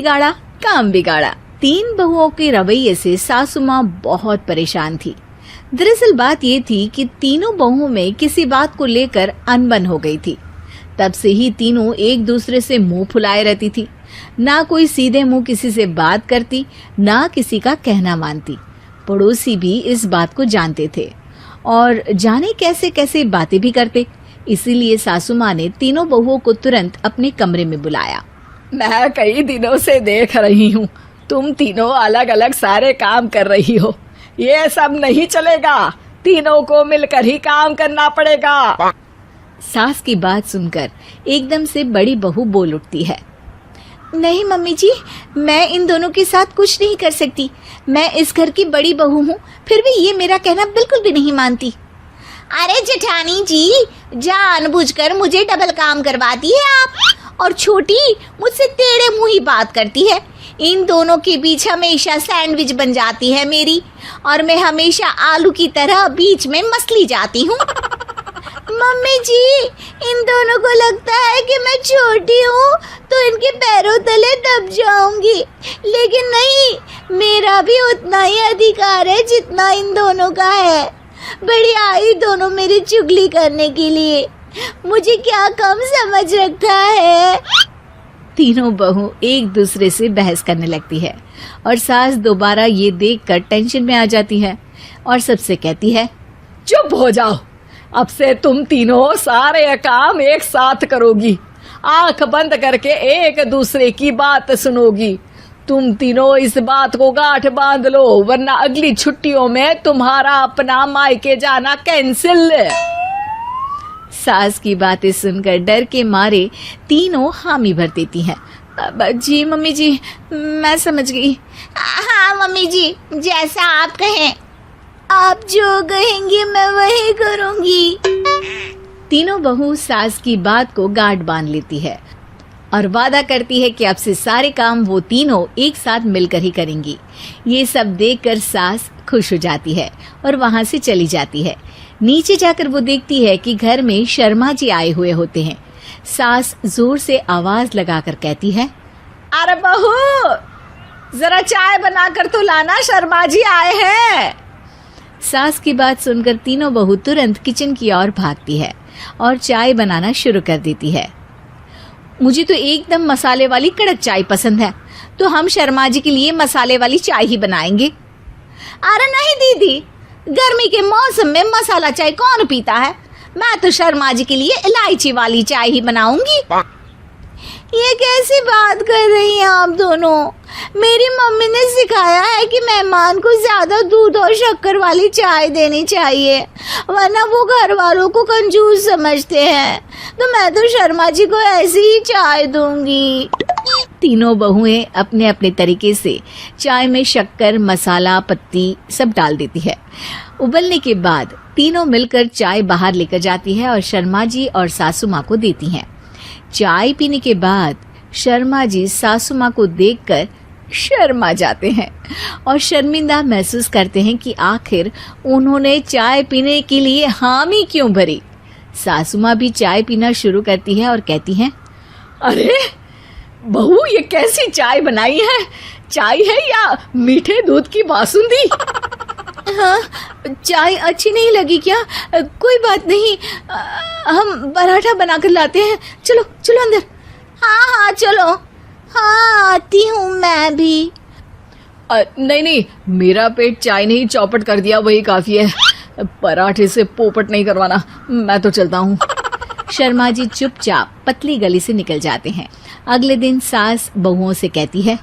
बिगाड़ा काम बिगाड़ा। 3 बहुओं के रवैये से सासू माँ बहुत परेशान थी। दरअसल बात ये थी कि तीनों बहुओं में किसी बात को लेकर अनबन हो गई थी। तब से ही तीनों एक दूसरे से मुंह फुलाए रहती थी। ना कोई सीधे मुंह किसी से बात करती, ना किसी का कहना मानती। पड़ोसी भी इस बात को जानते थे और जाने कैसे कैसे बातें भी करते। इसीलिए सासू माँ ने तीनों बहुओं को तुरंत अपने कमरे में बुलाया। मैं कई दिनों से देख रही हूँ, तुम तीनों अलग अलग सारे काम कर रही हो। ये सब नहीं चलेगा, तीनों को मिलकर ही काम करना पड़ेगा। सास की बात सुनकर एकदम से बड़ी बहू बोल उठती है। नहीं मम्मी जी, मैं इन दोनों के साथ कुछ नहीं कर सकती। मैं इस घर की बड़ी बहू हूँ, फिर भी ये मेरा कहना बिल्कुल भी नहीं मानती। अरे जेठानी जी, जानबूझकर मुझे डबल काम करवाती है आप। और छोटी मुझसे टेढ़े मुंह ही बात करती है। इन दोनों के बीच हमेशा सैंडविच बन जाती है मेरी, और मैं हमेशा आलू की तरह बीच में मसली जाती हूँ। मम्मी जी, इन दोनों को लगता है कि मैं छोटी हूँ तो इनके पैरों तले दब जाऊंगी, लेकिन नहीं, मेरा भी उतना ही अधिकार है जितना इन दोनों का है। बड़ी आई दोनों मेरी चुगली करने के लिए, मुझे क्या कम समझ रखा है। तीनों बहू एक दूसरे से बहस करने लगती है और सास दोबारा ये देखकर टेंशन में आ जाती है और सबसे कहती है, चुप हो जाओ, अब से तुम तीनों सारे काम एक साथ करोगी। आंख बंद करके एक दूसरे की बात सुनोगी। तुम तीनों इस बात को गांठ बांध लो, वरना अगली छुट्टियों में तुम्हारा अपना मायके जाना कैंसिल। सास की बातें सुनकर डर के मारे तीनों हामी भर देती हैं। जी मम्मी जी, मैं समझ गई। हाँ मम्मी जी, जैसा आप कहें। आप जो कहेंगी मैं वही करूंगी। तीनों बहू सास की बात को गांठ बांध लेती है और वादा करती है कि अब से सारे काम वो तीनों एक साथ मिलकर ही करेंगी। ये सब देखकर सास खुश हो जाती है और वहां से चली जाती है। नीचे जाकर वो देखती है कि घर में शर्मा जी आए हुए होते हैं। सास जोर से आवाज लगाकर कहती है, अरे बहू, जरा चाय बनाकर तो लाना, शर्मा जी आए हैं। सास की बात सुनकर तीनों बहू तुरंत किचन की ओर भागती है और चाय बनाना शुरू कर देती है। मुझे तो एकदम मसाले वाली कड़क चाय पसंद है, तो हम शर्मा जी के लिए मसाले वाली चाय ही बनाएंगे। अरे नहीं दीदी, गर्मी के मौसम में मसाला चाय कौन पीता है? मैं तो शर्मा जी के लिए इलायची वाली चाय ही बनाऊंगी। ये कैसी बात कर रही हैं आप दोनों? मेरी मम्मी ने सिखाया है कि मेहमान को ज्यादा दूध और शक्कर वाली चाय देनी चाहिए, वरना वो घर वालों को कंजूस समझते हैं। तो मैं तो शर्मा जी को ऐसी ही चाय दूंगी। तीनों बहुएं अपने अपने तरीके से चाय में शक्कर, मसाला, पत्ती सब डाल देती है। उबलने के बाद तीनों मिलकर चाय बाहर लेकर जाती है और शर्मा जी और सासू माँ को देती हैं। चाय पीने के बाद शर्मा जी सासू माँ को देखकर शर्मा जाते हैं और शर्मिंदा महसूस करते हैं कि आखिर उन्होंने चाय पीने के लिए हामी क्यों भरी। सासू माँ भी चाय पीना शुरू करती है और कहती हैं, अरे बहू, ये कैसी चाय बनाई है? चाय है या मीठे दूध की बासुंदी? हाँ, चाय अच्छी नहीं लगी क्या? कोई बात नहीं, हम पराठा बनाकर लाते हैं। चलो चलो अंदर। हाँ चलो। हाँ, आती हूँ मैं भी। नहीं नहीं, मेरा पेट चाय ने ही चौपट कर दिया, वही काफी है। पराठे से पोपट नहीं करवाना, मैं तो चलता हूँ। शर्मा जी चुपचाप पतली गली से निकल जाते हैं। अगले दिन सास बहुओं से कहती है,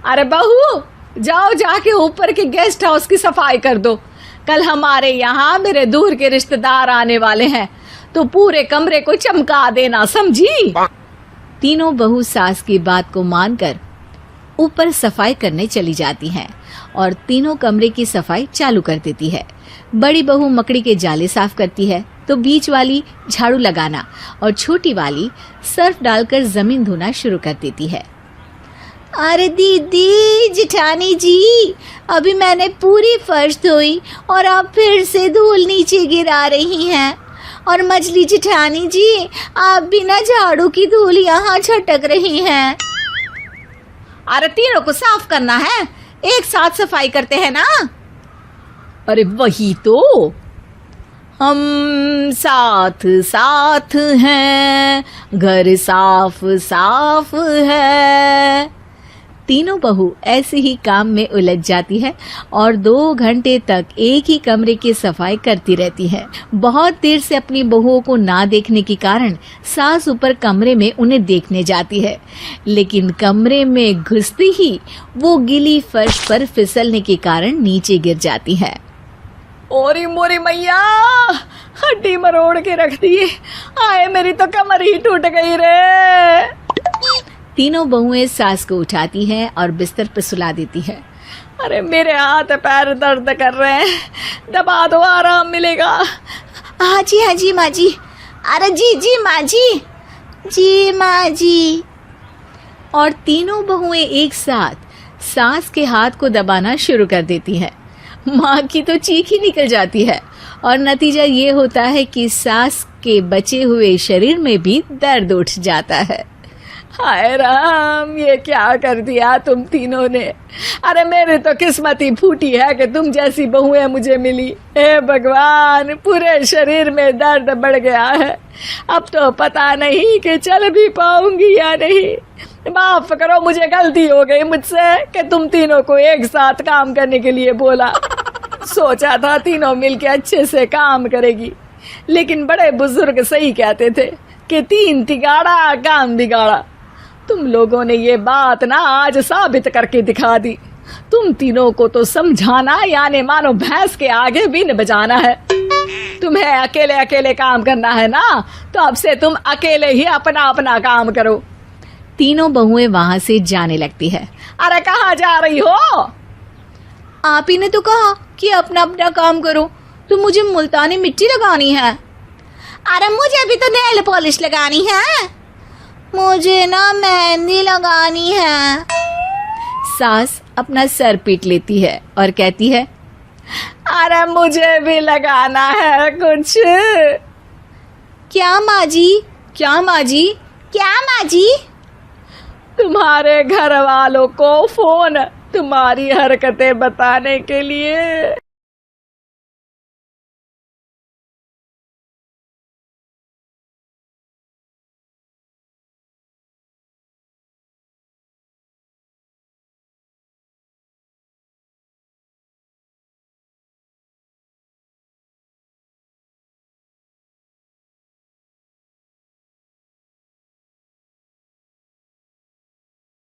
अरे बहू, जाओ जाके ऊपर के गेस्ट हाउस की सफाई कर दो। कल हमारे यहाँ मेरे दूर के रिश्तेदार आने वाले हैं, तो पूरे कमरे को चमका देना, समझी? तीनों बहू सास की बात को मानकर ऊपर सफाई करने चली जाती हैं और तीनों कमरे की सफाई चालू कर देती है। बड़ी बहू मकड़ी के जाले साफ करती है, तो बीच वाली झाड़ू लगाना और छोटी वाली सर्फ डालकर जमीन धोना शुरू कर देती है। अरे दीदी, जेठानी जी, अभी मैंने पूरी फर्श धोई और आप फिर से धूल नीचे गिरा रही हैं। और मछली जेठानी जी, आप बिना झाड़ू की धूल यहाँ छटक रही हैं। अरे तीनों को साफ करना है, एक साथ सफाई करते हैं ना। अरे वही तो, हम साथ साथ हैं, घर साफ साफ है। तीनों बहू ऐसे ही काम में उलझ जाती है और 2 घंटे तक एक ही कमरे की सफाई करती रहती है। बहुत देर से अपनी बहुओं को ना देखने के कारण सास ऊपर कमरे में उन्हें देखने जाती है, लेकिन कमरे में घुसती ही वो गीली फर्श पर फिसलने के कारण नीचे गिर जाती है। ओरी मोरी मैया, हड्डी मरोड़ के रख दी। आए मेरी तो कमर ही टूट गई रे। तीनों बहुएं सास को उठाती हैं और बिस्तर पर सुला देती है। अरे मेरे हाथ पैर दर्द कर रहे हैं, दबा दो आराम मिलेगा। हाँ जी माँ जी। अरे जी माँ जी, जी माँ जी। और तीनों बहुएं एक साथ सास के हाथ को दबाना शुरू कर देती हैं। माँ की तो चीख ही निकल जाती है और नतीजा ये होता है कि सास के बचे हुए शरीर में भी दर्द उठ जाता है। हाय राम, ये क्या कर दिया तुम तीनों ने। अरे मेरी तो किस्मत ही फूटी है कि तुम जैसी बहुएं मुझे मिली। हे भगवान, पूरे शरीर में दर्द बढ़ गया है। अब तो पता नहीं कि चल भी पाऊंगी या नहीं। माफ करो, मुझे गलती हो गई मुझसे कि तुम तीनों को एक साथ काम करने के लिए बोला। सोचा था तीनों मिलके अच्छे से काम करेगी, लेकिन बड़े बुजुर्ग सही कहते थे कि 3 तिगाड़ा काम बिगाड़ा। तुम लोगों ने ये बात ना आज साबित करके दिखा दी। तुम तीनों को तो समझाना यानी मानो भैंस के आगे भी न बजाना है। तुम्हें अकेले अकेले काम करना है ना, तो अब से तुम अकेले ही अपना अपना काम करो। तीनों बहुएं वहां से जाने लगती है। अरे कहाँ जा रही हो? आप ही ने तो कहा कि अपना अपना काम करो, तो मुझे मुल्तानी मिट्टी लगानी है। अरे मुझे भी तो नेल पॉलिश लगानी है, मुझे ना मेहंदी लगानी है। सास अपना सर पीट लेती है और कहती है, अरे मुझे भी लगाना है कुछ। क्या माँ जी? क्या माँ जी? क्या माँ जी? तुम्हारे घर वालों को फोन तुम्हारी हरकतें बताने के लिए।